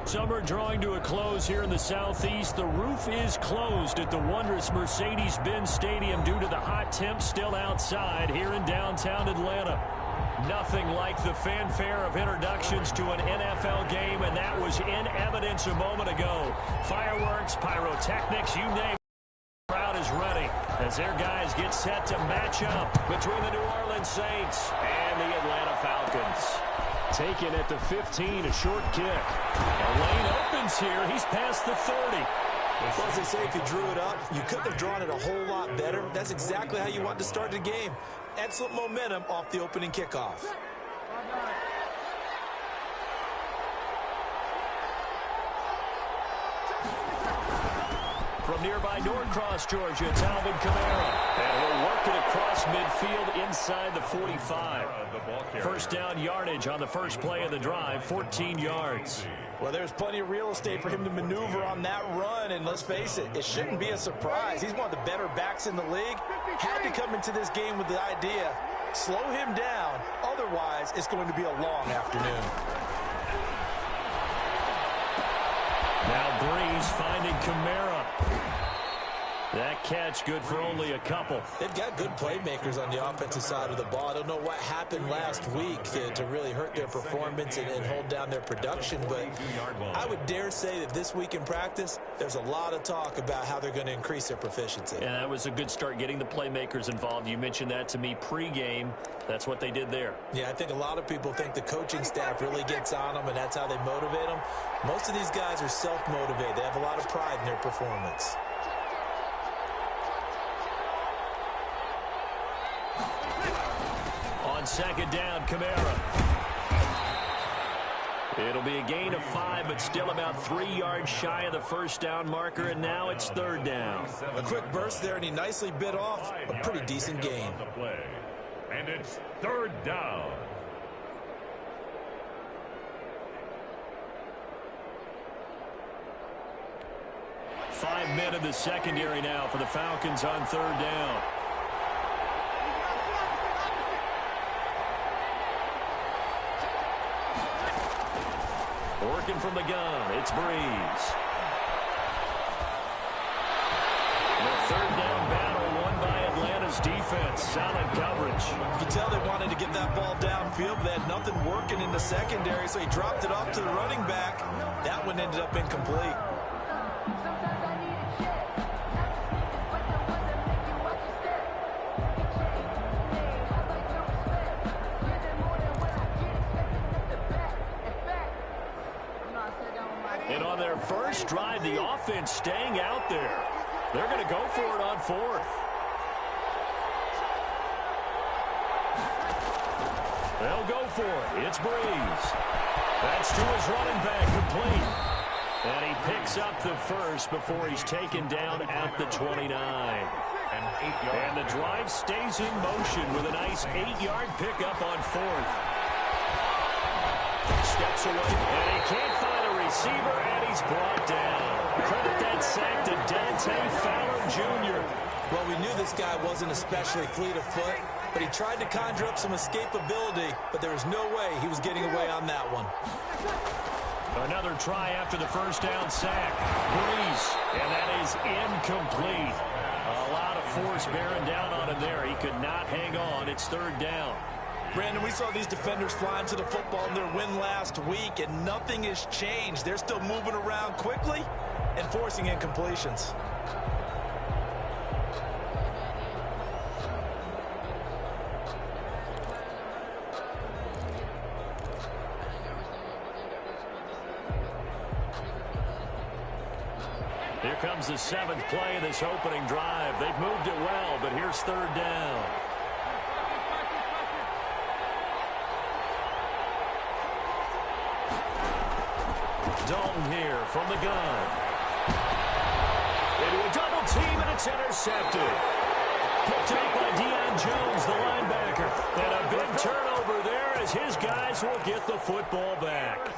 Summer drawing to a close here in the Southeast. The roof is closed at the wondrous Mercedes-Benz Stadium due to the hot temps still outside here in downtown Atlanta. Nothing like the fanfare of introductions to an NFL game, and that was in evidence a moment ago. Fireworks, pyrotechnics, you name it. The crowd is ready as their guys get set to match up between the New Orleans Saints and the Atlanta Falcons. Taken at the 15, a short kick. A lane opens here. He's past the 30. Well, as they say, if you drew it up, you couldn't have drawn it a whole lot better. That's exactly how you want to start the game. Excellent momentum off the opening kickoff. From nearby Norcross, Georgia, it's Alvin Kamara. And he'll work it across midfield inside the 45. First down yardage on the first play of the drive, 14 yards. Well, there's plenty of real estate for him to maneuver on that run, and let's face it, it shouldn't be a surprise. He's one of the better backs in the league. Had to come into this game with the idea, slow him down, otherwise it's going to be a long afternoon. Now Breeze finding Kamara. That catch good for only a couple. They've got good playmakers on the offensive side of the ball. I don't know what happened last week to really hurt their performance and hold down their production, but I would dare say that this week in practice, there's a lot of talk about how they're going to increase their proficiency. Yeah, that was a good start getting the playmakers involved. You mentioned that to me pregame. That's what they did there. Yeah, I think a lot of people think the coaching staff really gets on them, and that's how they motivate them. Most of these guys are self-motivated. They have a lot of pride in their performance. On second down, Kamara. It'll be a gain of 5, but still about 3 yards shy of the first down marker, and now it's third down. A quick burst there, and he nicely bit off a pretty decent gain. And it's third down. Five men in the secondary now for the Falcons on third down. Working from the gun, it's Breeze. The third down battle won by Atlanta's defense. Solid coverage. You can tell they wanted to get that ball downfield, but they had nothing working in the secondary, so he dropped it off to the running back. That one ended up incomplete. And on their first drive, the offense staying out there. They're going to go for it on fourth. They'll go for it. It's Breeze. That's to his running back, complete. And he picks up the first before he's taken down at the 29. And the drive stays in motion with a nice 8-yard pickup on fourth. Steps away, and he can't find a receiver, and he's brought down. Credit that sack to Dante Fowler Jr. Well, we knew this guy wasn't especially fleet of foot, but he tried to conjure up some escapability, but there was no way he was getting away on that one. Another try after the first down sack. Breeze, and that is incomplete. A lot of force bearing down on him there. He could not hang on. It's third down. Brandon, we saw these defenders flying to the football in their win last week, and nothing has changed. They're still moving around quickly and forcing incompletions. Here comes the 7th play of this opening drive. They've moved it well, but here's third down. Dalton here from the gun. Into a double team, and it's intercepted. Picked up by Deion Jones, the linebacker. And a big turnover there as his guys will get the football back.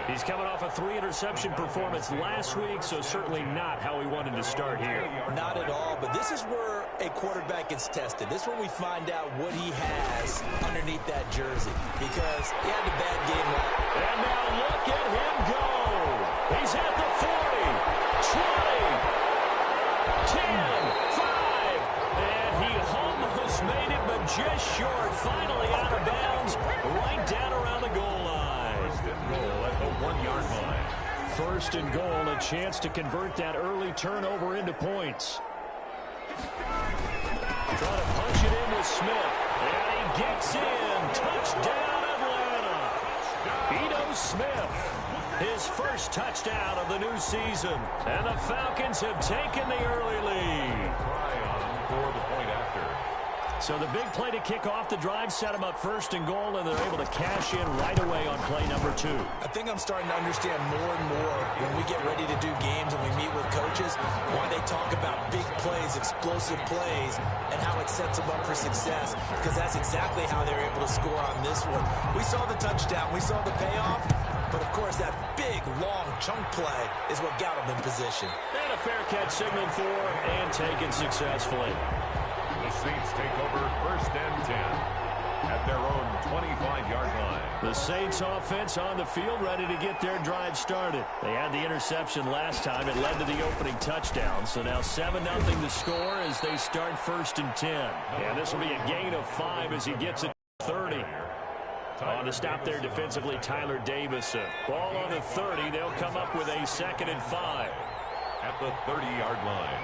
He's coming off a 3-interception performance last week, so certainly not how he wanted to start here. Not at all, but this is where a quarterback gets tested. This is where we find out what he has underneath that jersey, because he had a bad game last. And now look at him go. First and goal, a chance to convert that early turnover into points. Trying to punch it in with Smith. And he gets in. Touchdown, Atlanta. Ito Smith, his first touchdown of the new season. And the Falcons have taken the early lead. For the point after. So the big play to kick off the drive set them up first and goal, and they're able to cash in right away on play number 2. I think I'm starting to understand more and more when we get ready to do games and we meet with coaches why they talk about big plays, explosive plays, and how it sets them up for success, because that's exactly how they're able to score on this one. We saw the touchdown. We saw the payoff. But, of course, that big, long chunk play is what got them in position. And a fair catch signaled for and taken successfully. The Saints take over first and 10 at their own 25-yard line. The Saints offense on the field ready to get their drive started. They had the interception last time. It led to the opening touchdown. So now 7-0 the score as they start first and 10. And this will be a gain of 5 as he gets it 30. On to stop there defensively, Tyler Davison. Ball on the 30. They'll come up with a 2nd and 5. At the 30-yard line.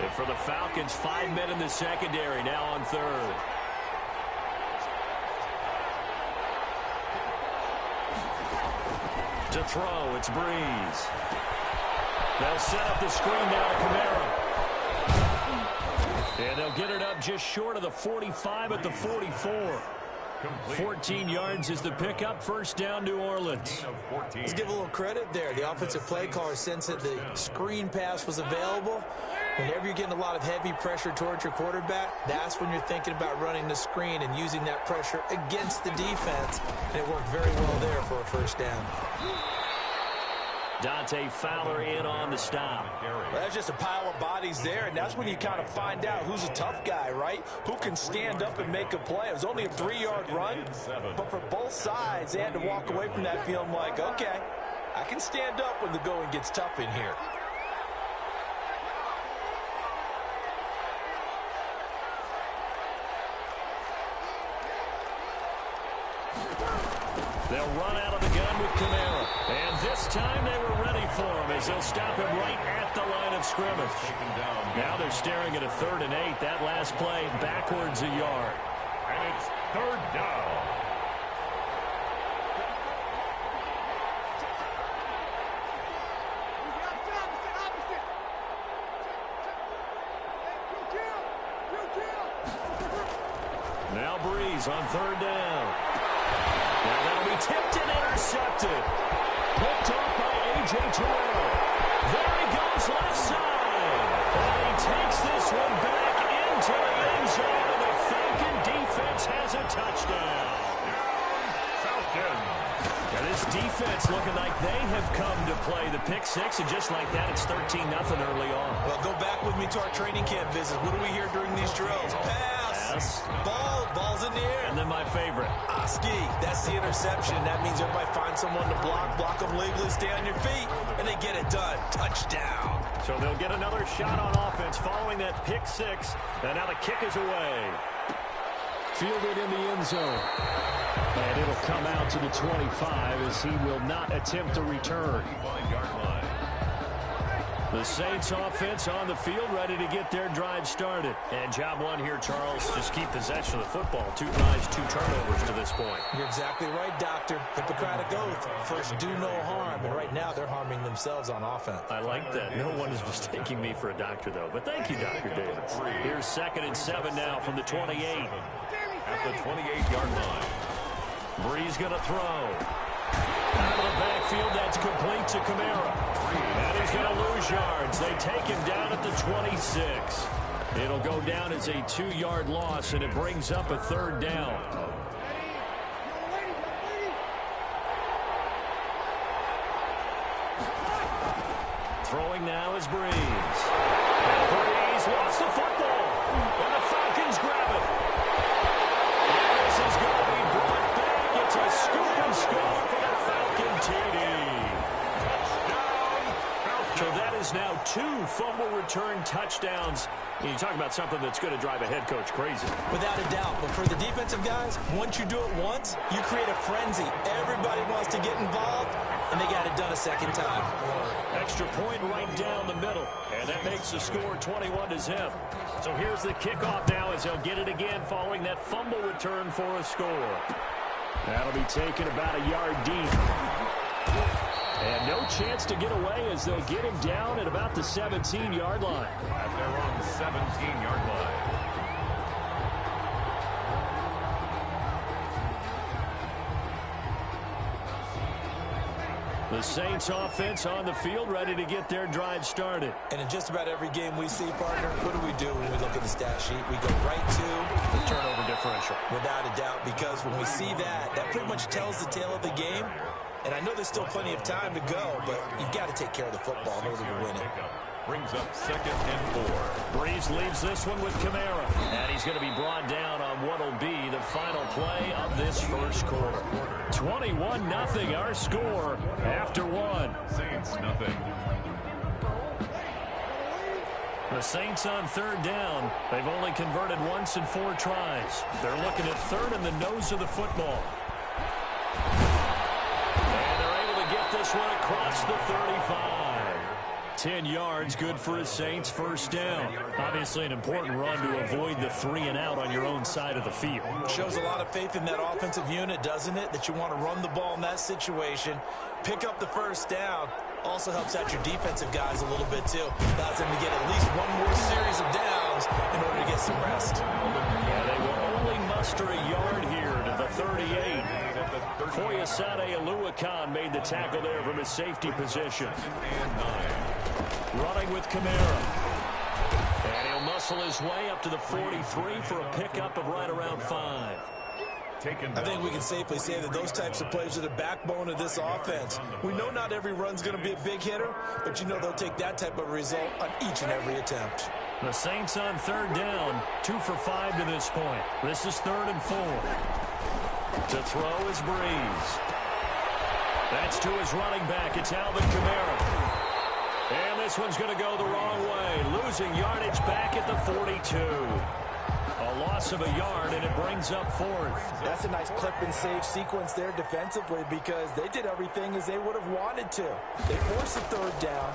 And for the Falcons, 5 men in the secondary, now on 3rd. To throw, it's Breeze. They'll set up the screen now to Kamara. And they'll get it up just short of the 45 at the 44. 14 yards is the pickup. First down, New Orleans. Let's give a little credit there. The offensive play caller sensed that the screen pass was available. Whenever you're getting a lot of heavy pressure towards your quarterback, that's when you're thinking about running the screen and using that pressure against the defense. And it worked very well there for a first down. Dante Fowler in on the stop. Well, that's just a pile of bodies there, and that's when you kind of find out who's a tough guy, right? Who can stand up and make a play. It was only a 3-yard run, but for both sides, they had to walk away from that feeling like, okay, I can stand up when the going gets tough in here. They'll run out of the gun with Kamara. And this time they were ready for him as they'll stop him right at the line of scrimmage. Now they're staring at a 3rd and 8. That last play backwards a yard. And it's 3rd down. Now Breeze on 3rd down. Now that'll be tipped and intercepted. Picked off by A.J. Terrell. There he goes left side. And he takes this one back into the end zone, and the Falcon defense has a touchdown. Now this defense looking like they have come to play the pick 6, and just like that, it's 13-0 early on. Well, go back with me to our training camp visit. What do we hear during these drills? Pass. Ball's in the air. And then my favorite. Ski, that's the interception. That means everybody finds someone to block them legally, stay on your feet, and they get it done. Touchdown. So they'll get another shot on offense following that pick 6, and now the kick is away. Fielded in the end zone. And it'll come out to the 25 as he will not attempt to return. The Saints offense on the field ready to get their drive started. And job one here, Charles, just keep possession of the football. 2 drives, 2 turnovers to this point. You're exactly right, Doctor. Hippocratic oath. First, do no harm. And right now, they're harming themselves on offense. I like that. No one is mistaking me for a doctor, though. But thank you, Dr. Davis. Here's 2nd and 7 now from the 28. At the 28-yard line. Breeze going to throw. Out of the backfield, that's complete to Kamara. And he's going to lose yards. They take him down at the 26. It'll go down as a 2-yard loss, and it brings up a 3rd down. Throwing now is Breeze. And Breeze lost the football. And the Falcons grab it. And this is going to be brought back. It's a scoop and score for the Falcon TD. So that is now 2 fumble return touchdowns. You talk about something that's going to drive a head coach crazy. Without a doubt. But for the defensive guys, once you do it once, you create a frenzy. Everybody wants to get involved, and they got it done a second time. Extra point right down the middle, and that makes the score 21-0. So here's the kickoff now as they'll get it again following that fumble return for a score. That'll be taken about a yard deep. And no chance to get away as they'll get him down at about the 17-yard line. At their own 17-yard line. The Saints offense on the field ready to get their drive started. And in just about every game we see, partner, what do when we look at the stat sheet? We go right to the turnover differential. Without a doubt, because when we see that, that pretty much tells the tale of the game. And I know there's still plenty of time to go, but you've got to take care of the football in order to win it. Brings up 2nd and 4. Breeze leaves this one with Kamara. And he's going to be brought down on what will be the final play of this first quarter. 21-0 our score after 1. Saints nothing. The Saints on 3rd down. They've only converted once in 4 tries. They're looking at 3rd in the nose of the football. And they're able to get this one across the 35. 10 yards, good for a Saints first down. Obviously an important run to avoid the 3-and-out on your own side of the field. Shows a lot of faith in that offensive unit, doesn't it? That you want to run the ball in that situation. Pick up the first down. Also helps out your defensive guys a little bit, too. Allows them to get at least one more series of downs in order to get some rest. Yeah, they will only muster a yard here to the 38. Foyesade Aluakan made the tackle there from his safety position. Running with Kamara. And he'll muscle his way up to the 43 for a pickup of right around 5. I think we can safely say that those types of plays are the backbone of this offense. We know not every run's going to be a big hitter, but you know they'll take that type of result on each and every attempt. The Saints on 3rd down, 2 for 5 to this point. This is 3rd and 4. To throw is Breeze. That's to his running back. It's Alvin Kamara. And this one's going to go the wrong way. Losing yardage back at the 42. A loss of a yard, and it brings up 4th. That's a nice clip and save sequence there defensively because they did everything as they would have wanted to. They forced the 3rd down,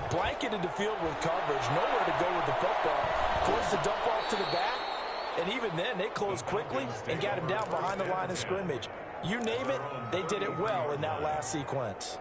blanketed the field with coverage, nowhere to go with the football, forced the dump off to the back, and even then they closed quickly and got him down behind the line of scrimmage. You name it, they did it well in that last sequence.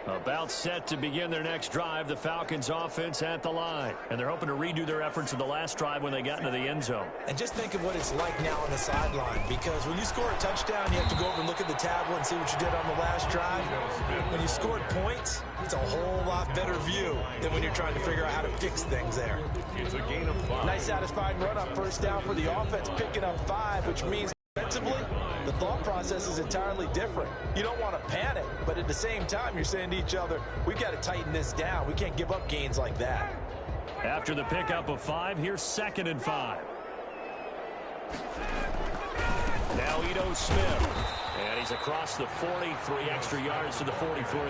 About set to begin their next drive, the Falcons offense at the line. And they're hoping to redo their efforts of the last drive when they got into the end zone. And just think of what it's like now on the sideline, because when you score a touchdown, you have to go over and look at the tablet and see what you did on the last drive. When you scored points, it's a whole lot better view than when you're trying to figure out how to fix things there. It's a gain of 5. Nice satisfying run on first down for the offense, picking up 5, which means defensively, the thought process is entirely different. You don't want to panic, but at the same time, you're saying to each other, we've got to tighten this down. We can't give up gains like that. After the pickup of 5, here's 2nd and 5. Now Ito Smith. And he's across the 43 extra yards to the 43.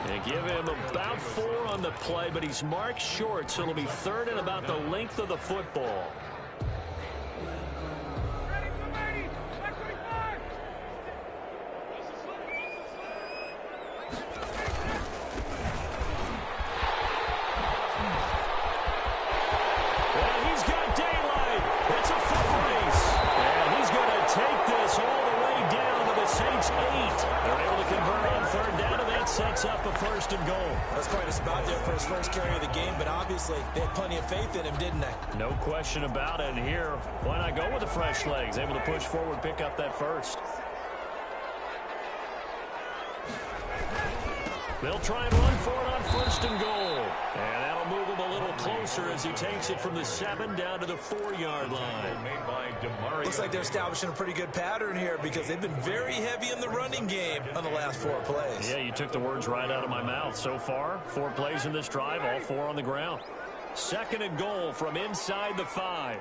They give him about 4 on the play, but he's marked short, so it'll be 3rd and about the length of the football. Sets up a 1st and goal. That's quite a spot there for his first carry of the game, but obviously they had plenty of faith in him, didn't they? No question about it. And here, why not go with the fresh legs? Able to push forward, pick up that 1st. They'll try and run for it on 1st and goal. And that'll move him a little closer as he takes it from the 7 down to the 4-yard line. Looks like they're establishing a pretty good pattern here because they've been very heavy in the running game on the last 4 plays. Yeah, you took the words right out of my mouth. So far, 4 plays in this drive, all 4 on the ground. Second and goal from inside the 5.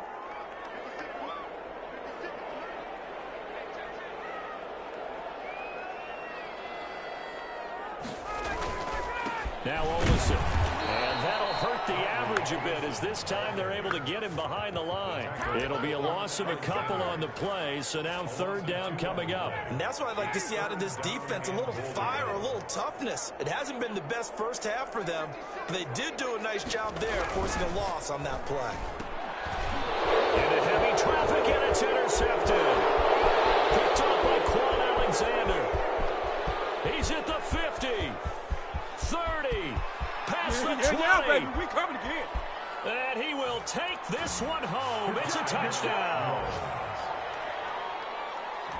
Now Olsen. And that'll hurt the average a bit as this time they're able to get him behind the line. It'll be a loss of a couple on the play, so now third down coming up. And that's what I'd like to see out of this defense, a little fire, a little toughness. It hasn't been the best first half for them, but they did do a nice job there forcing a loss on that play. Into heavy traffic, and it's intercepted. Picked up by Quan Alexander. He's at the 50. 30. Past the 20. Yeah, baby, we coming again. And he will take this one home. It's a touchdown.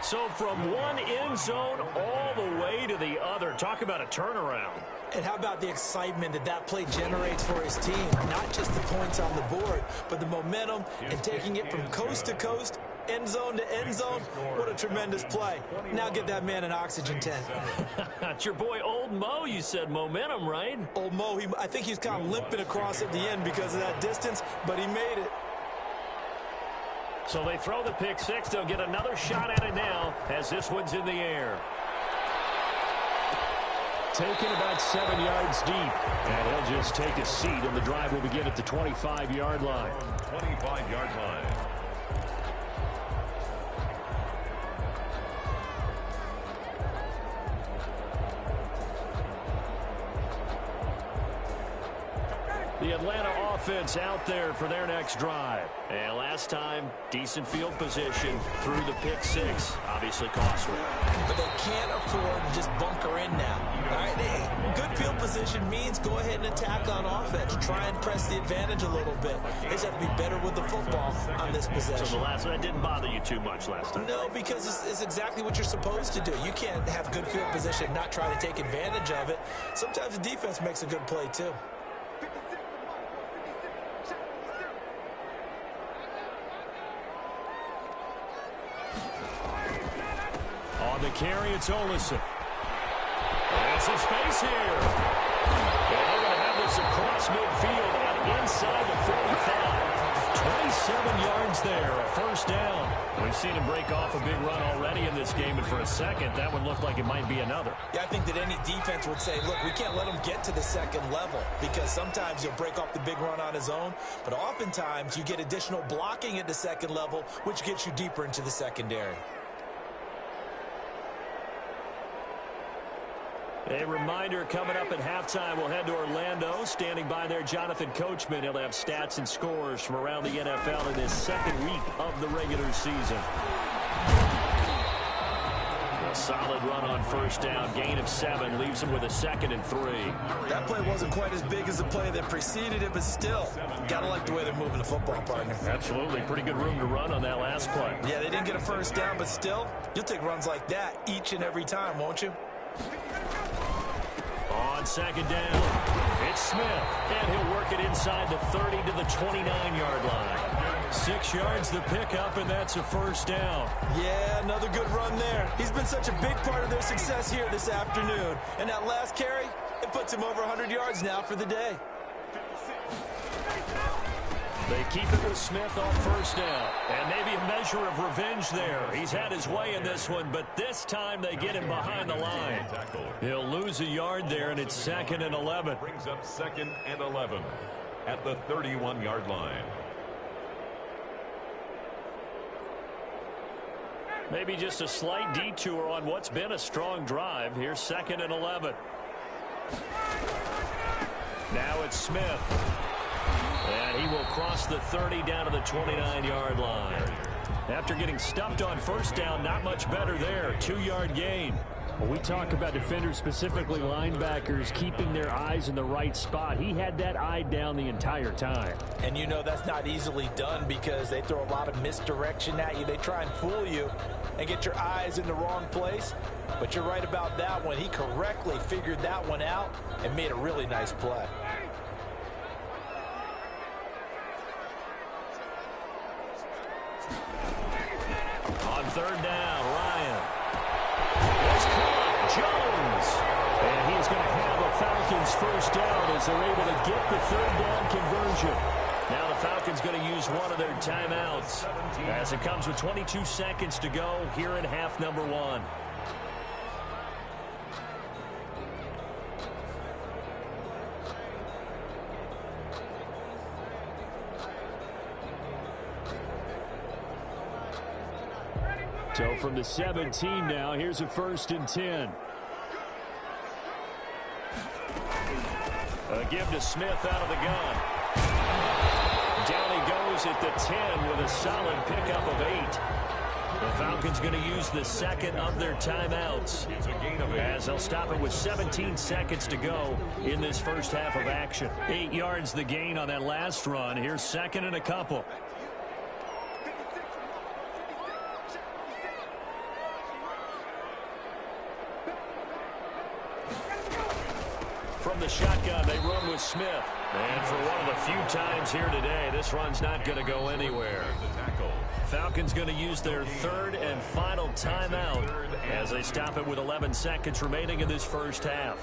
So from one end zone all the way to the other. Talk about a turnaround. And how about the excitement that that play generates for his team? Not just the points on the board, but the momentum and taking it from coast to coast, end zone to end zone. What a tremendous play. Now get that man an oxygen tent. It's your boy Old Mo, you said momentum, right? Old Mo, I think he's kind of limping across at the end because of that distance, but he made it. So they throw the pick six. They'll get another shot at it now as this one's in the air. Taken about 7 yards deep. And he'll just take a seat, and the drive will begin at the 25-yard line. 25-yard line. The Atlanta offense out there for their next drive. And last time, decent field position through the pick six. Obviously costly. But they can't afford to just bunker in now. All right, good field position means go ahead and attack on offense. Try and press the advantage a little bit. They just have to be better with the football on this possession. So the last one, that didn't bother you too much last time? No, because it's exactly what you're supposed to do. You can't have good field position and not try to take advantage of it. Sometimes the defense makes a good play, too. On the carry, it's Olsen. That's some space here. And they're going to have this across midfield and inside the 45. 27 yards there, a first down. We've seen him break off a big run already in this game, and for a second, that one looked like it might be another. Yeah, I think that any defense would say, look, we can't let him get to the second level because sometimes he'll break off the big run on his own, but oftentimes you get additional blocking at the second level, which gets you deeper into the secondary. A reminder coming up at halftime, we'll head to Orlando. Standing by there, Jonathan Coachman. He'll have stats and scores from around the NFL in this second week of the regular season. A solid run on first down. Gain of 7 leaves him with a 2nd and 3. That play wasn't quite as big as the play that preceded it, but still, gotta like the way they're moving the football, partner. Absolutely. Pretty good room to run on that last play. Yeah, they didn't get a first down, but still, you'll take runs like that each and every time, won't you? On second down, it's Smith, and he'll work it inside the 30 to the 29-yard line. 6 yards the pickup, and that's a first down. Yeah, another good run there. He's been such a big part of their success here this afternoon. And that last carry, it puts him over 100 yards now for the day. They keep it with Smith on first down. And maybe a measure of revenge there. He's had his way in this one, but this time they get him behind the line. He'll lose a yard there, and it's 2nd and 11. Brings up 2nd and 11 at the 31-yard line. Maybe just a slight detour on what's been a strong drive. Here's 2nd and 11. Now it's Smith. And he will cross the 30 down to the 29-yard line. After getting stuffed on first down, not much better there. 2-yard gain. When we talk about defenders, specifically linebackers, keeping their eyes in the right spot, he had that eye down the entire time. And you know that's not easily done because they throw a lot of misdirection at you. They try and fool you and get your eyes in the wrong place. But you're right about that one. He correctly figured that one out and made a really nice play. On third down, Ryan. It's caught. Jones. And he's going to have a foul Falcons first down as they're able to get the third down conversion. Now the Falcons going to use one of their timeouts as it comes with 22 seconds to go here in half number one. So from the 17 now, here's a 1st and 10. A give to Smith out of the gun. Down he goes at the 10 with a solid pickup of 8. The Falcons going to use the second of their timeouts as they'll stop it with 17 seconds to go in this first half of action. 8 yards the gain on that last run. Here's 2nd and a couple. From the shotgun, they run with Smith. And for one of the few times here today, this run's not going to go anywhere. Falcons going to use their 3rd and final timeout as they stop it with 11 seconds remaining in this first half.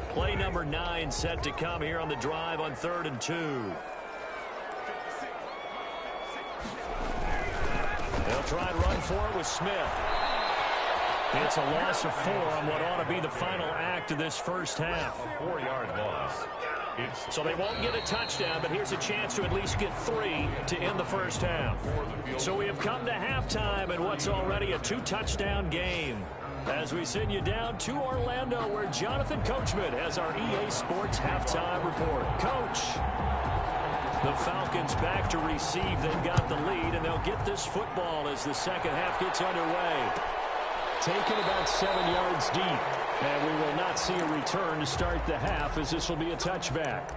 Play number 9 set to come here on the drive on 3rd and 2. They'll try and run for it with Smith. It's a loss of 4 on what ought to be the final act of this first half. A 4-yard loss. So they won't get a touchdown, but here's a chance to at least get 3 to end the first half. So we have come to halftime in what's already a 2-touchdown game. As we send you down to Orlando, where Jonathan Coachman has our EA Sports halftime report. Coach, the Falcons back to receive. They've got the lead, and they'll get this football as the second half gets underway. Taken about 7 yards deep, and we will not see a return to start the half, as this will be a touchback.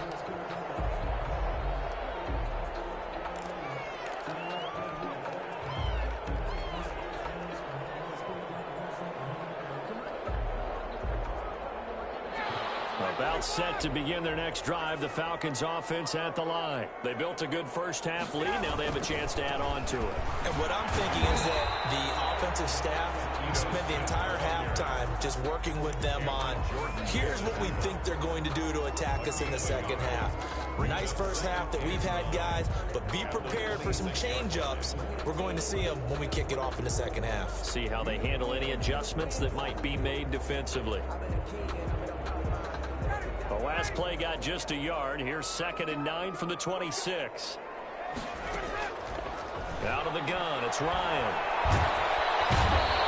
About set to begin their next drive. The Falcons offense at the line. They built a good first half lead. Now they have a chance to add on to it. And what I'm thinking is that the offensive staff spent the entire halftime just working with them on, here's what we think they're going to do to attack us in the second half. Nice first half that we've had, guys, but be prepared for some change-ups. We're going to see them when we kick it off in the second half. See how they handle any adjustments that might be made defensively. The last play got just a yard. Here's 2nd and 9 from the 26. Out of the gun, it's Ryan.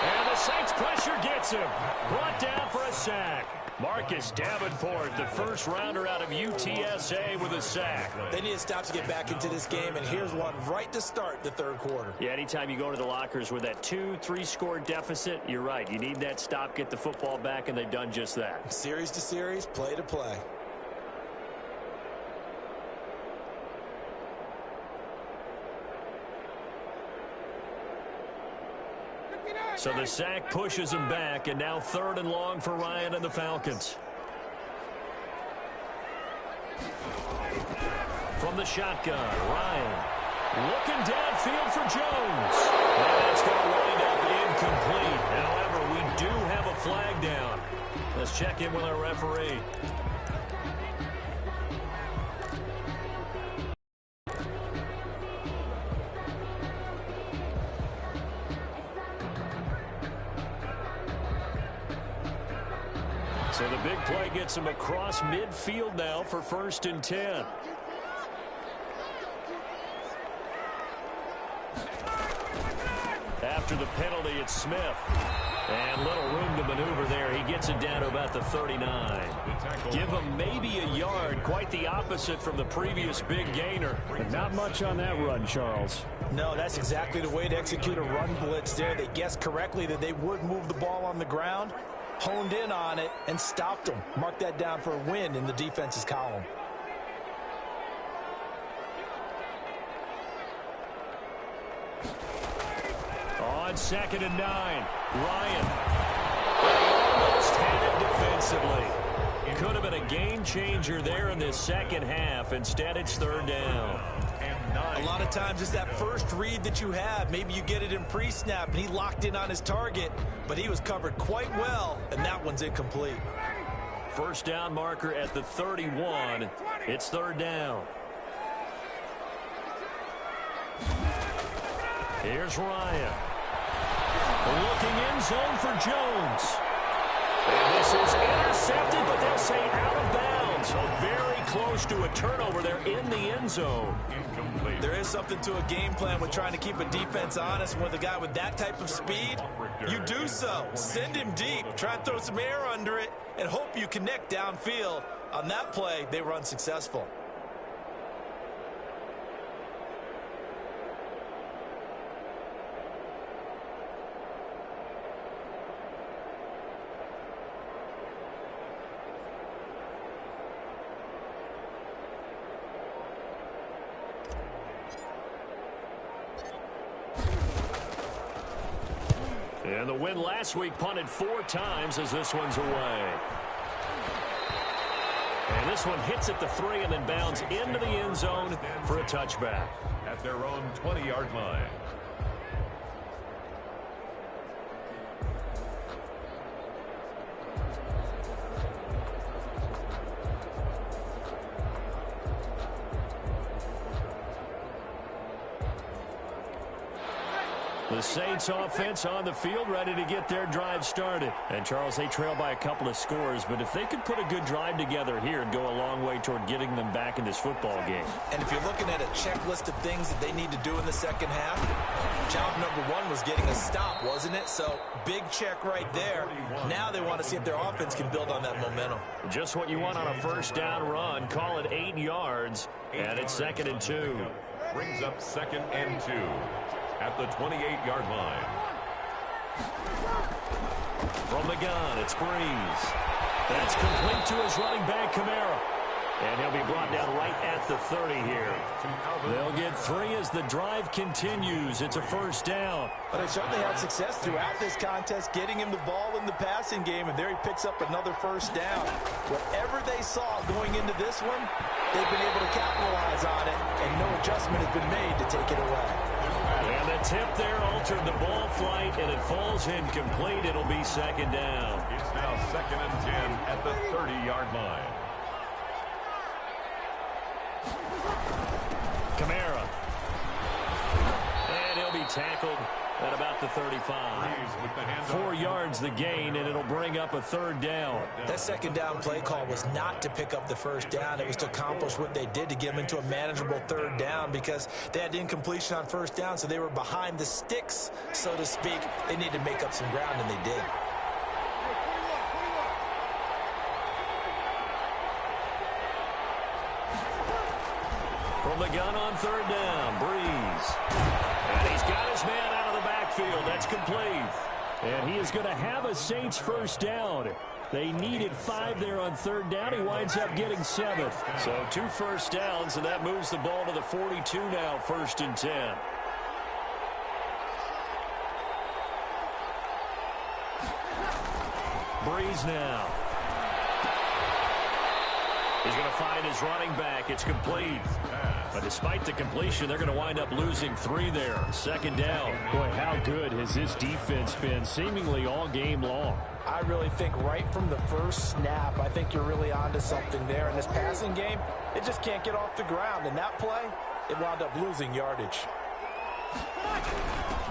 And the Saints pressure gets him. Brought down for a sack. Marcus Davenport, the first rounder out of UTSA, with a sack. They need to stop to get back into this game, and here's one right to start the third quarter. Yeah, anytime you go to the lockers with that 2-3 score deficit, you're right. You need that stop, get the football back, and they've done just that. Series to series, play to play. So the sack pushes him back, and now 3rd and long for Ryan and the Falcons. From the shotgun, Ryan looking downfield for Jones. And that's going to wind up incomplete. However, we do have a flag down. Let's check in with our referee. So the big play gets him across midfield now for 1st and 10. After the penalty, it's Smith. And little room to maneuver there. He gets it down to about the 39. Give him maybe a yard. Quite the opposite from the previous big gainer. But not much on that run, Charles. No, that's exactly the way to execute a run blitz there. They guessed correctly that they would move the ball on the ground, honed in on it, and stopped them. Mark that down for a win in the defense's column. On 2nd and 9, Ryan. They almost had it defensively. Could have been a game changer there in this second half. Instead, it's third down. A lot of times it's that first read that you have. Maybe you get it in pre-snap, and he locked in on his target, but he was covered quite well, and that one's incomplete. First down marker at the 31. It's third down. Here's Ryan. Looking end zone for Jones. And this is intercepted, but they'll say out of bounds. So very close to a turnover there in the end zone. There is something to a game plan with trying to keep a defense honest. And with a guy with that type of speed, you do so. Send him deep. Try and throw some air under it and hope you connect downfield. On that play, they were unsuccessful. And the win last week punted 4 times as this one's away. And this one hits at the 3 and then bounds into the end zone for a touchback. At their own 20-yard line. The Saints offense on the field, ready to get their drive started. And, Charles, they trail by a couple of scores, but if they could put a good drive together here and go a long way toward getting them back in this football game. And if you're looking at a checklist of things that they need to do in the second half, job number 1 was getting a stop, wasn't it? So, big check right there. Now they want to see if their offense can build on that momentum. Just what you want on a first down run. Call it 8 yards, and it's 2nd and 2. Brings up 2nd and 2. At the 28-yard line. From the gun, it's Breeze. That's complete to his running back, Kamara. And he'll be brought down right at the 30 here. They'll get 3 as the drive continues. It's a first down. But they certainly had success throughout this contest, getting him the ball in the passing game, and there he picks up another first down. Whatever they saw going into this one, they've been able to capitalize on it, and no adjustment has been made to take it away. And the tip there altered the ball flight, and it falls incomplete. It'll be 2nd down. It's now 2nd and 10 at the 30-yard line. Kamara. And he'll be tackled at about the 35. 4 yards the gain, and it'll bring up a 3rd down. That 2nd down play call was not to pick up the first down. It was to accomplish what they did, to get them into a manageable 3rd down, because they had incompletion on first down, so they were behind the sticks, so to speak. They needed to make up some ground, and they did. From the gun on 3rd down, Breeze. And he's got his man out of the backfield. That's complete. And he is going to have a Saints first down. They needed 5 there on 3rd down. He winds up getting 7. So 2 first downs, and that moves the ball to the 42 now, 1st and 10. Breeze now. He's going to find his running back. It's complete. But despite the completion, they're going to wind up losing 3 there. 2nd down. Boy, how good has this defense been seemingly all game long? I really think right from the first snap, I think you're really onto something there. In this passing game, it just can't get off the ground. And that play, it wound up losing yardage.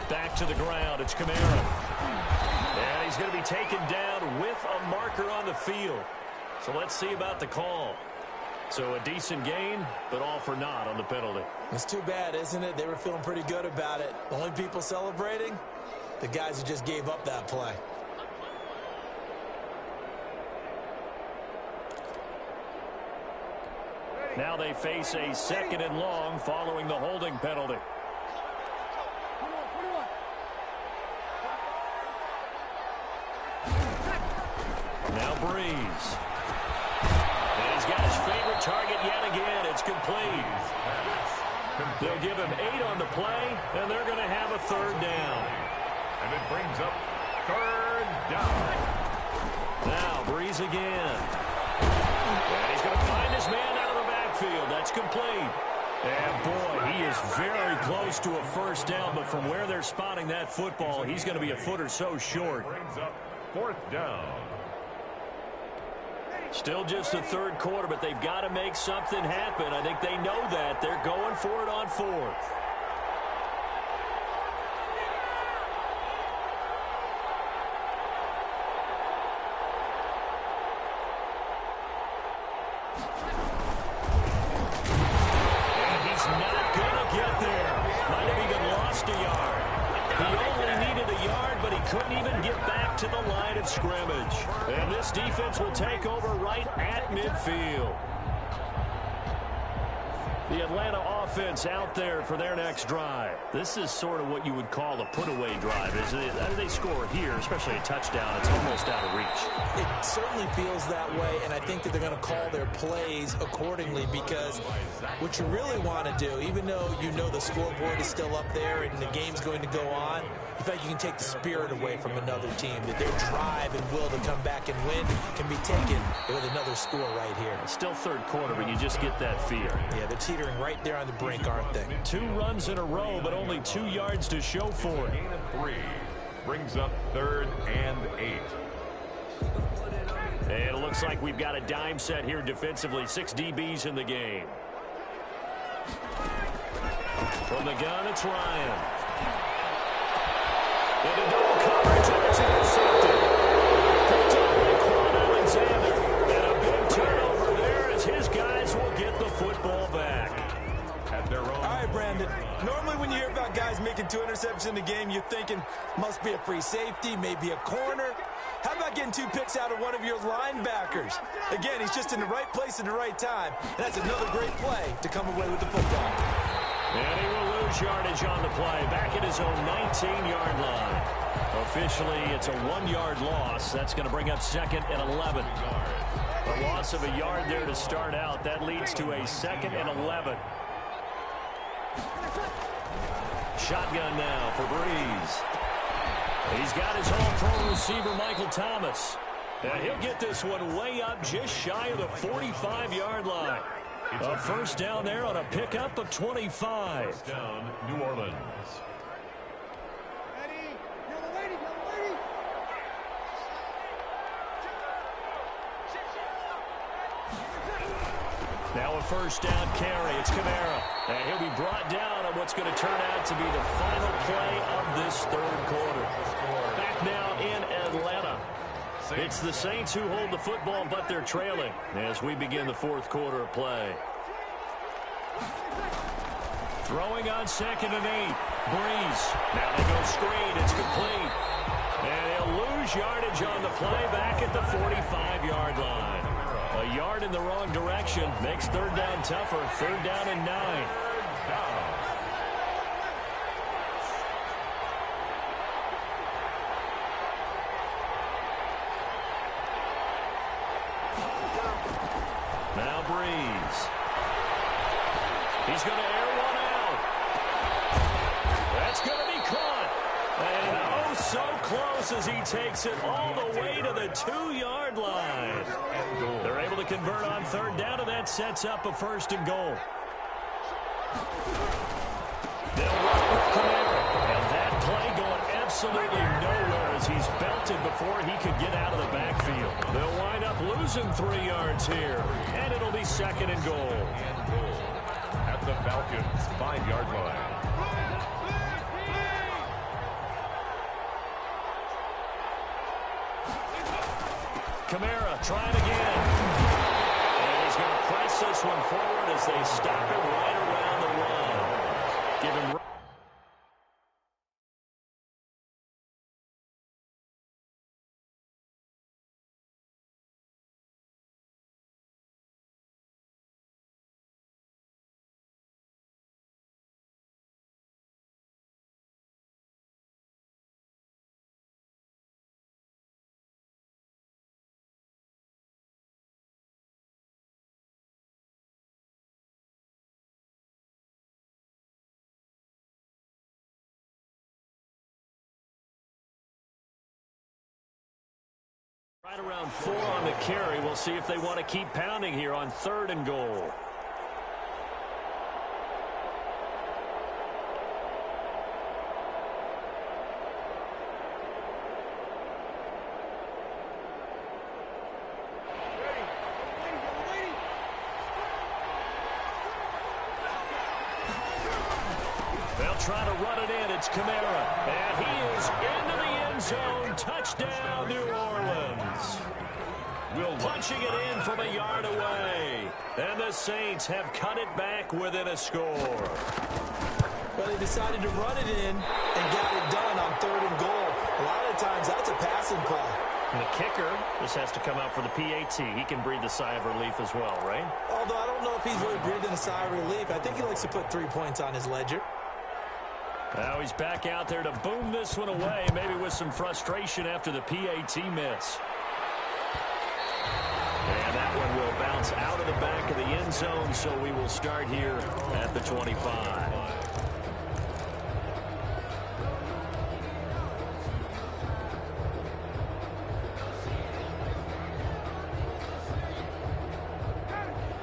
Back to the ground. It's Kamara. And he's going to be taken down with a marker on the field. So let's see about the call. So a decent gain, but all for naught on the penalty. It's too bad, isn't it? They were feeling pretty good about it. The only people celebrating, the guys who just gave up that play. Now they face a 2nd and long following the holding penalty. Now Breeze. And he's got his favorite target yet again. It's complete. They'll give him 8 on the play, and they're going to have a 3rd down. And it brings up 3rd down. Now Breeze again. And he's going to find his man out of the backfield. That's complete. And, boy, he is very close to a first down, but from where they're spotting that football, he's going to be a foot or so short. Brings up fourth down. Still just the third quarter, but they've got to make something happen. I think they know that. They're going for it on fourth. Couldn't even get back to the line of scrimmage. And this defense will take over right at midfield. The Atlanta offense out there for their next drive. This is sort of what you would call a put-away drive, isn't it? How do they score here, especially a touchdown? It's almost out of reach. It certainly feels that way, and I think that they're going to call their plays accordingly, because what you really want to do, even though you know the scoreboard is still up there and the game's going to go on, you feel like you can take the spirit away from another team, that their drive and will to come back and win can be taken with another score right here. It's still third quarter, but you just get that fear. Yeah, they're teetering right there on the brink, aren't they? 2 runs in a row, but only 2 yards to show for it. Gain of 3 brings up 3rd and 8. And it looks like we've got a dime set here defensively. 6 DBs in the game. From the gun, it's Ryan. Into double coverage, and it's intercepted. Picked up by Quan Alexander. And a big turnover there as his guys will get the football back. At their own. All right, Brandon. Normally when you hear about guys making 2 interceptions in the game, you're thinking must be a free safety, maybe a corner. How about getting 2 picks out of one of your linebackers? Again, he's just in the right place at the right time. And that's another great play to come away with the football. And he will lose yardage on the play, back at his own 19-yard line. Officially, it's a 1-yard loss. That's going to bring up 2nd and 11. A loss of a yard there to start out. That leads to a 2nd and 11. Shotgun now for Breeze. He's got his all-pro receiver, Michael Thomas. And he'll get this one way up just shy of the 45-yard line. A first down there on a pickup of 25. Down, New Orleans. Now a first down carry. It's Kamara. And he'll be brought down on what's going to turn out to be the final play of this third quarter. Back now in Atlanta. It's the Saints who hold the football, but they're trailing as we begin the fourth quarter of play. Throwing on 2nd and 8. Breeze. Now they go screen. It's complete. And he'll lose yardage on the play back at the 45-yard line. A yard in the wrong direction makes third down tougher. 3rd down and 9. Now Breeze. He's going to air one out. That's going to be caught. And oh, so close as he takes it all the way to the 2-yard line. They're able to convert on 3rd down, and that sets up a 1st and goal. They'll run with Kamara. And that play going absolutely nowhere as he's belted before he could get out of the backfield. They'll wind up losing 3 yards here, and it'll be 2nd and goal. At the Falcons' 5-yard line. Kamara trying again. And he's going to press this one forward as they stop him right around the run. Give him Right around 4 on the carry. We'll see if they want to keep pounding here on 3rd and goal. They'll try to run it in. It's Kamara. And he is into the end zone. Touchdown, New Orleans. Punching it in from a yard away. And the Saints have cut it back within a score. Well, they decided to run it in and got it done on 3rd and goal. A lot of times, that's a passing play. And the kicker just has to come out for the PAT. He can breathe a sigh of relief as well, right? Although I don't know if he's really breathing a sigh of relief. I think he likes to put 3 points on his ledger. Now he's back out there to boom this one away, maybe with some frustration after the PAT miss. And that one will bounce out of the back of the end zone, so we will start here at the 25.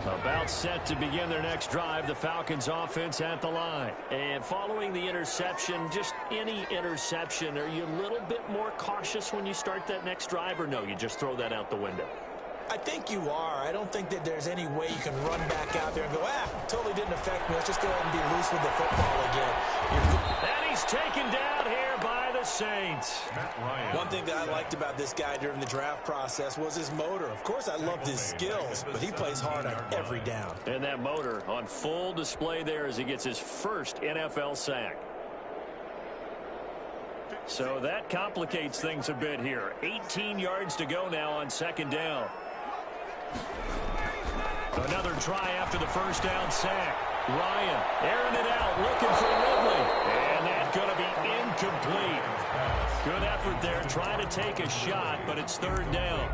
About set to begin their next drive, the Falcons offense at the line. And following the interception, just any interception, are you a little bit more cautious when you start that next drive, or no, you just throw that out the window? I think you are. I don't think that there's any way you can run back out there and go, totally didn't affect me. Let's just go ahead and be loose with the football again. And he's taken down here by the Saints. One thing that I liked about this guy during the draft process was his motor. Of course, I loved his skills, but he plays hard on every down. And that motor on full display there as he gets his first NFL sack. So that complicates things a bit here. 18 yards to go now on 2nd down. Another try after the first down sack. Ryan airing it out, looking for Ridley. And that's going to be incomplete. Good effort there, trying to take a shot, but it's 3rd down.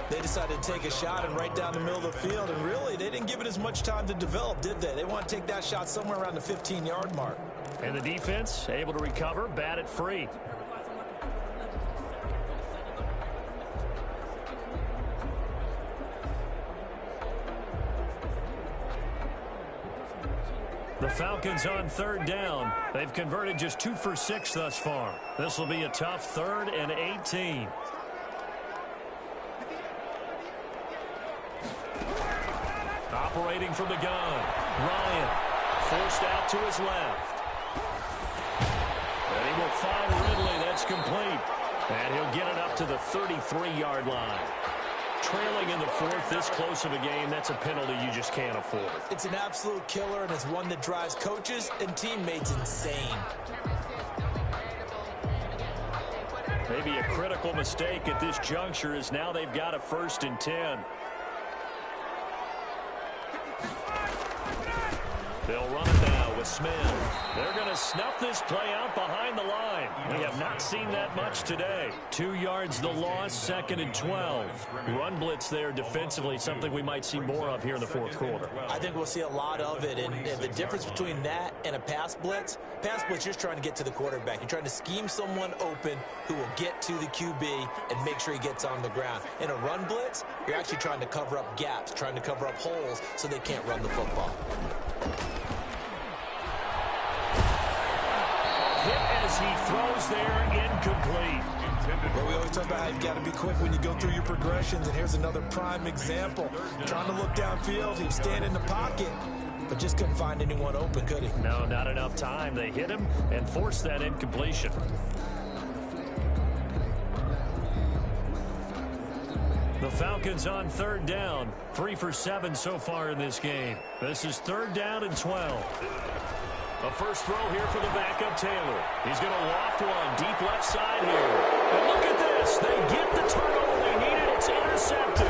They decided to take a shot and right down the middle of the field, and really, they didn't give it as much time to develop, did they? They want to take that shot somewhere around the 15-yard mark. And the defense able to recover, bat it free. The Falcons on 3rd down. They've converted just 2 for 6 thus far. This will be a tough 3rd and 18. Operating from the gun. Ryan forced out to his left. And he will find Ridley. That's complete. And he'll get it up to the 33-yard line. Trailing in the 4th, this close of a game, that's a penalty you just can't afford. It's an absolute killer, and it's one that drives coaches and teammates insane. Maybe a critical mistake at this juncture is now they've got a 1st and 10. They'll run it now with Smith. They're going to snuff this play out behind the line. We have not seen that much today. 2 yards the loss, 2nd and 12. Run blitz there defensively, something we might see more of here in the 4th quarter. I think we'll see a lot of it, and the difference between that and a pass blitz, you're just trying to get to the quarterback. You're trying to scheme someone open who will get to the QB and make sure he gets on the ground. In a run blitz, you're actually trying to cover up gaps, trying to cover up holes so they can't run the football. As he throws there, incomplete. Well, we always talk about how you've got to be quick when you go through your progressions, and here's another prime example. Trying to look downfield, he was standing in the pocket, but just couldn't find anyone open, could he? No, not enough time. They hit him and forced that incompletion. The Falcons on 3rd down. 3 for 7 so far in this game. This is 3rd down and 12. A first throw here for the backup Taylor. He's going to loft one deep left side here. And look at this. They get the turnover they needed. It's intercepted.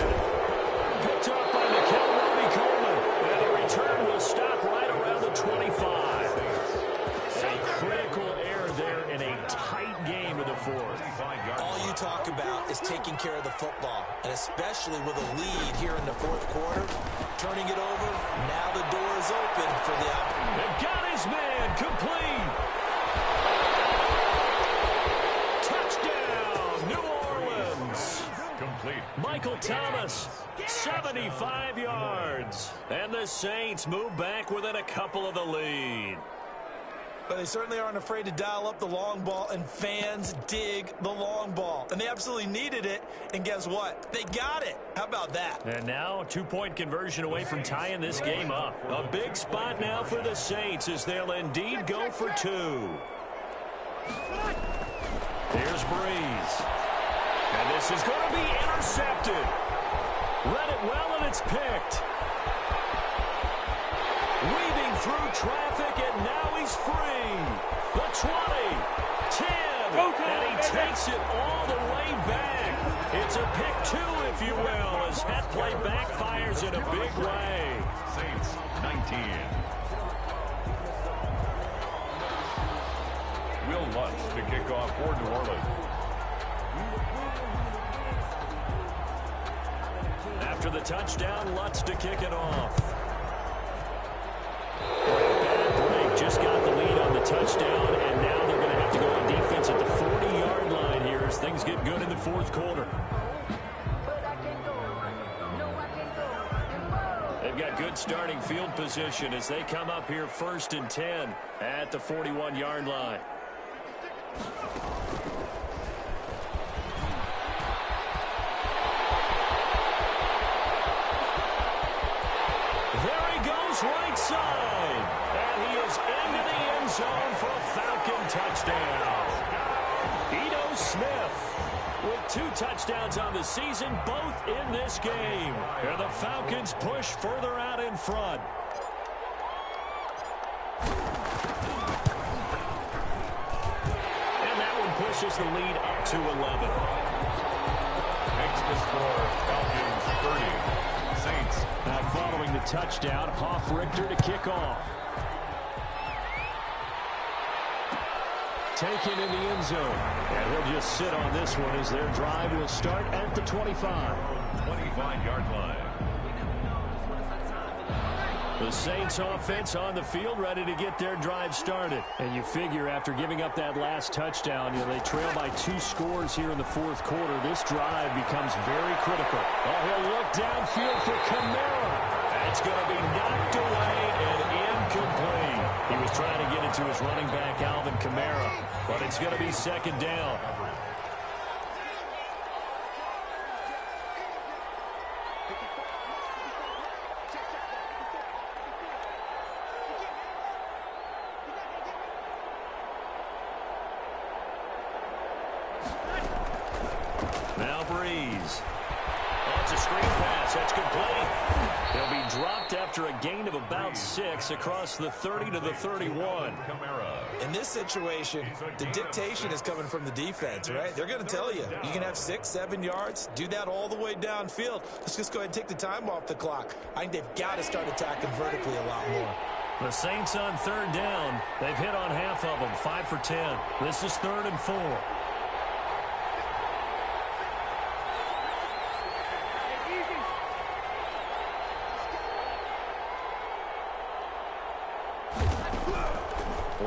Picked up by Robbie Coleman. And the return will stop right around the 25. A critical error there in a tight game in the 4th. All you talk about is taking care of the football, and especially with a lead here in the 4th quarter, turning it over. Now the door is open for the They've got his man complete. Touchdown, New Orleans. Complete. 75 yards. And the Saints move back within a couple of the lead. But they certainly aren't afraid to dial up the long ball, and fans dig the long ball. And they absolutely needed it, and guess what? They got it. How about that? And now a two-point conversion away from tying this game up. A big spot now for the Saints as they'll indeed go for two. Here's Breeze. And this is going to be intercepted. Read it well, and it's picked. Weaving through traffic, and now he's free. The 20, 10, and he takes it all the way back. It's a pick two, if you will, as that play backfires in a big way. Saints 19. Will Lutz to kick off for New Orleans. After the touchdown, Lutz to kick it off. Bad break, just got the lead on the touchdown, and now they're going to have to go on defense at the 40-yard line here as things get good in the fourth quarter. They've got good starting field position as they come up here 1st and 10 at the 41-yard line. There he goes right side. And he is into the end zone for a Falcon touchdown. Ito Smith with 2 touchdowns on the season, both in this game. And the Falcons push further out in front. And that one pushes the lead up to 11. Makes the score Falcons 30. Saints. Now following the touchdown, Hoff-Richter to kick off. Taken in the end zone. And he'll just sit on this one as their drive will start at the 25. 25-yard line. The Saints offense on the field ready to get their drive started. And you figure after giving up that last touchdown, they trail by 2 scores here in the fourth quarter. This drive becomes very critical. Oh, he'll look downfield for Kamara. That's going to be knocked away and incomplete. He was trying to get it to his running back, Alvin Kamara. But it's going to be 2nd down. Now Breeze. Oh, it's a screen pass. That's complete. He'll be dropped after a gain of about 6 across the 30 to the 31. In this situation, the dictation is coming from the defense, right? They're going to tell you, you can have 6, 7 yards, do that all the way downfield. Let's just go ahead and take the time off the clock. I think they've got to start attacking vertically a lot more. The Saints on 3rd down. They've hit on half of them, 5 for 10. This is 3rd and 4.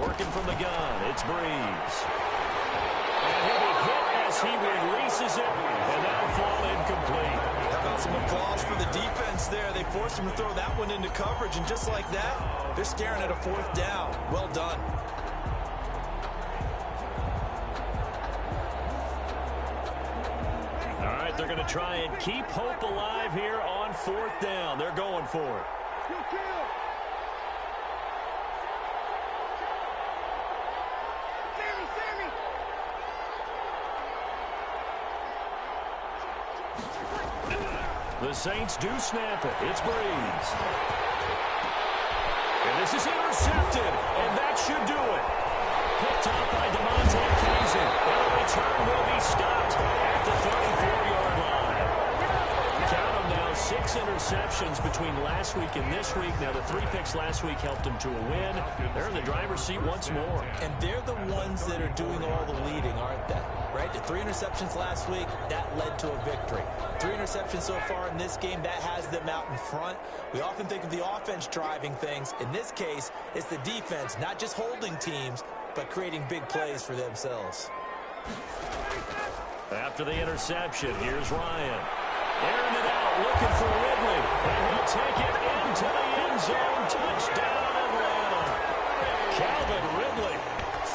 Working from the gun, it's Breeze. And he'll be hit as he releases it, and that'll fall incomplete. How about some applause for the defense there? They forced him to throw that one into coverage, and just like that, they're staring at a 4th down. Well done. All right, they're going to try and keep hope alive here on 4th down. They're going for it. The Saints do snap it. It's Breeze. And this is intercepted, and that should do it. Picked up by DeMonte Kazin. And the return will be stopped at the 34-yard line. Count them now, 6 interceptions between last week and this week. Now, the 3 picks last week helped them to a win. They're in the driver's seat once more. And they're the ones that are doing all the leading, aren't they? Right? The 3 interceptions last week, that led to a victory. 3 interceptions so far in this game, that has them out in front. We often think of the offense driving things. In this case, it's the defense, not just holding teams, but creating big plays for themselves. After the interception, here's Ryan. Airing it out looking for Ridley. And he'll take it into the end zone. Touchdown, Atlanta. Calvin Ridley,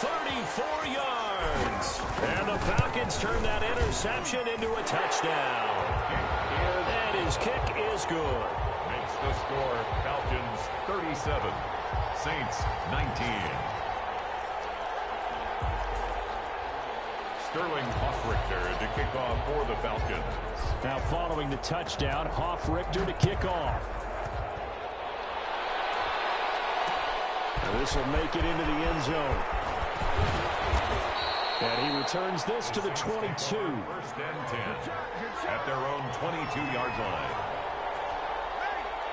34 yards. And the Falcons turn that interception into a touchdown. And his kick is good. Makes the score Falcons 37, Saints 19. Sterling Hoffrichter to kick off for the Falcons. Now following the touchdown, Hoffrichter to kick off. And this will make it into the end zone. And he returns this to the 22. First and 10 at their own 22-yard line.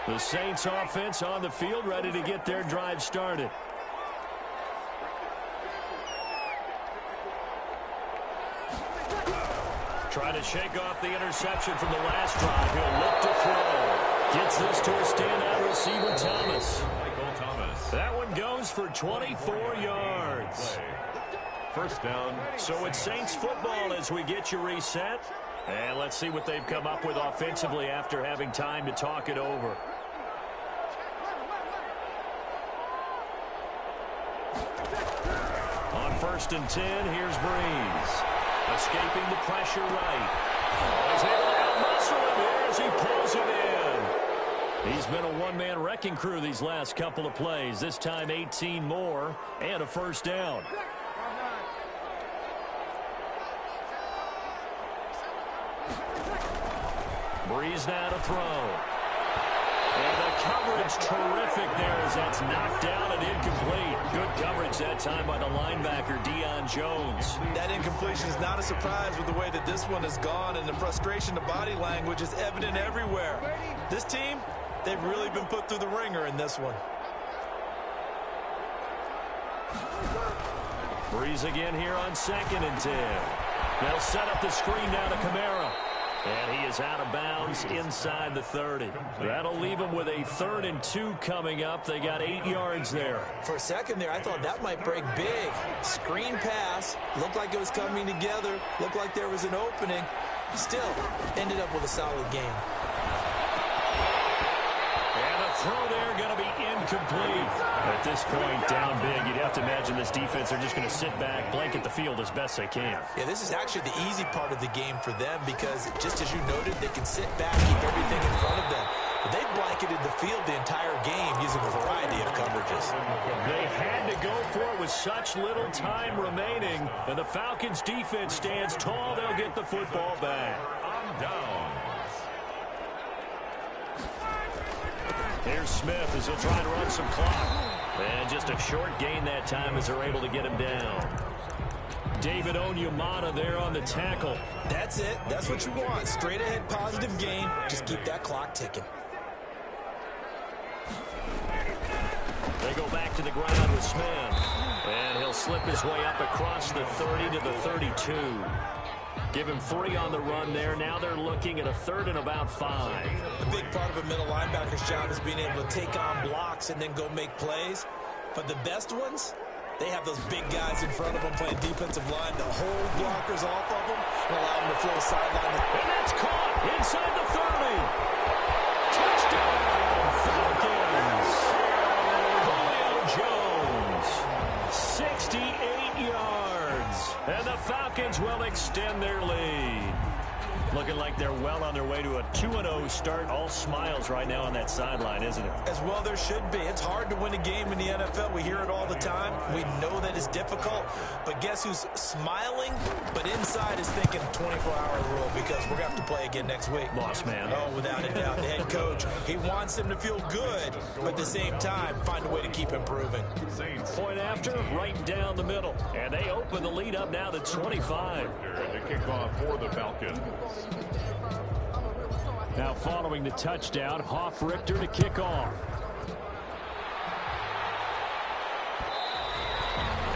The Saints offense on the field, ready to get their drive started. Trying to shake off the interception from the last drive. He'll look to throw. Gets this to a standout receiver, Thomas. Michael Thomas. That one goes for 24 yards. First down. So it's Saints football as we get you reset. And let's see what they've come up with offensively after having time to talk it over. On first and 10, here's Breeze. Escaping the pressure right. He's able to out-muscle him here as he pulls it in. He's been a one-man wrecking crew these last couple of plays. This time 18 more and a first down. Breeze now to throw. And the coverage terrific there as that's knocked down and incomplete. Good coverage that time by the linebacker, Deion Jones. That incompletion is not a surprise with the way that this one has gone, and the frustration of body language is evident everywhere. This team, they've really been put through the ringer in this one. Breeze again here on second and 10. They'll set up the screen down to Kamara. And he is out of bounds inside the 30. That'll leave him with a 3rd and 2 coming up. They got 8 yards there. For a second there, I thought that might break big. Screen pass. Looked like it was coming together. Looked like there was an opening. Still, ended up with a solid game. And a throw there going to be incomplete. At this point, down big, you'd have to imagine this defense are just going to sit back, blanket the field as best they can. Yeah, this is actually the easy part of the game for them because, just as you noted, they can sit back, keep everything in front of them. But they've blanketed the field the entire game using a variety of coverages. They had to go for it with such little time remaining, and the Falcons' defense stands tall. They'll get the football back. On down. Here's Smith as he'll try to run some clock. And just a short gain that time as they're able to get him down. David Onyemata there on the tackle. That's it. That's what you want. Straight ahead positive gain. Just keep that clock ticking. They go back to the ground with Smith. And he'll slip his way up across the 30 to the 32. Give him 3 on the run there. Now they're looking at a 3rd and about 5. A big part of a middle linebacker's job is being able to take on blocks and then go make plays. But the best ones, they have those big guys in front of them playing defensive line to hold blockers off of them and allow them to flow sideline. And that's caught inside the 30. Touchdown, Falcons. Julio Jones, 68 yards. And the Falcons will extend their lead. Looking like they're well on their way to a 2-0 start. All smiles right now on that sideline, isn't it? As well there should be. It's hard to win a game in the NFL. We hear it all the time. We know that it's difficult. But guess who's smiling, but inside is thinking 24-hour rule because we're going to have to play again next week. Boss man. Oh, without a doubt. The head coach, he wants them to feel good, but at the same time, find a way to keep improving. Point after, right down the middle. And they open the lead up now to 25. To kick off for the Falcons. Now following the touchdown, Hoffrichter to kick off.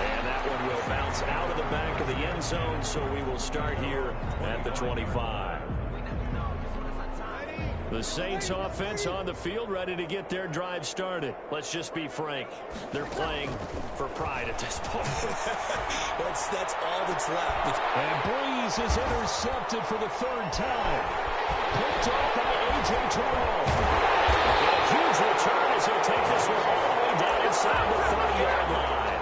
And that one will bounce out of the back of the end zone, so we will start here at the 25. The Saints offense on the field, ready to get their drive started. Let's just be frank. They're playing for pride at this point. That's all that's left. And Breeze is intercepted for the 3rd time. Picked off by A.J. Terrell. And a huge return as he'll take this one all the way down inside the 30-yard line.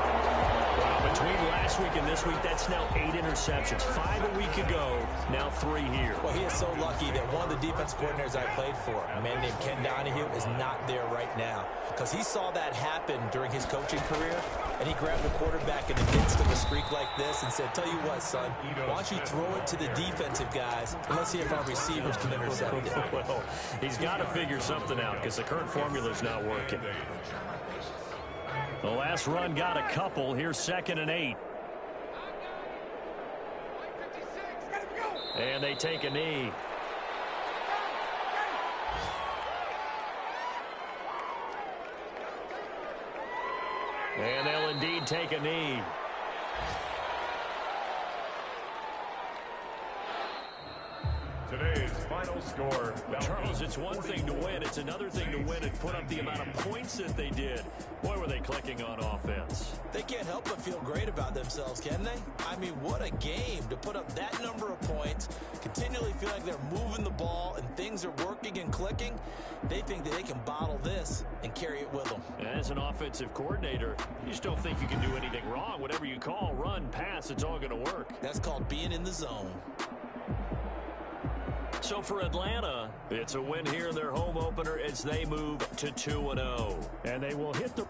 Wow, between last week and this week, that's now 8 interceptions. 5 a week ago, now 3 here. Well, he is so lucky that one of the defense coordinators I played for, a man named Ken Donahue, is not there right now. Because he saw that happen during his coaching career, and he grabbed the quarterback in the midst of a streak like this and said, tell you what, son, why don't you throw it to the defensive guys, and let's see if our receivers can intercept it. Well, he's got to figure something out because the current formula is not working. The last run got a couple. Here's 2nd and 8. And they take a knee. And they'll indeed take a knee. Today's final score. Charles, it's one thing to win. It's another thing to win and put up the amount of points that they did. Boy, were they clicking on offense. They can't help but feel great about themselves, can they? I mean, what a game to put up that number of points, continually feel like they're moving the ball and things are working and clicking. They think that they can bottle this and carry it with them. As an offensive coordinator, you just don't think you can do anything wrong. Whatever you call, run, pass, it's all going to work. That's called being in the zone. So for Atlanta, it's a win here in their home opener as they move to 2-0. And they will hit the